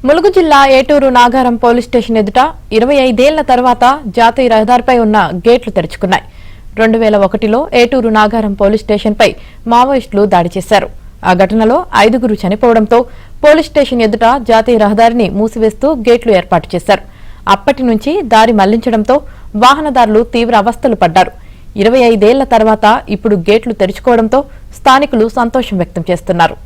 ములుగు జిల్లా ఏటూరు Nagaram police station ఎదుట 25 ఏళ్ల తర్వాత జాతీయ రహదారిపై ఉన్న గేట్లు తెరుచుకున్నాయి. 2001లో ఏటూరు నాగారం పోలీస్ స్టేషన్పై మావోయిస్టులు దాడి చేశారు. ఆ ఘటనలో 5గురు చనిపోవడంతో పోలీస్ స్టేషన్ ఎదుట జాతీయ రహదారిని మూసివేస్తూ గేట్లు ఏర్పాటు చేశారు. అప్పటి నుంచి దారి మళ్లించడంతో వాహనదారులు తీవ్ర అవస్థలు పడ్డారు. 25 ఏళ్ల తర్వాత ఇప్పుడు గేట్లు తెరుచుకోవడంతో స్థానికులు సంతోషం వ్యక్తం చేస్తున్నారు.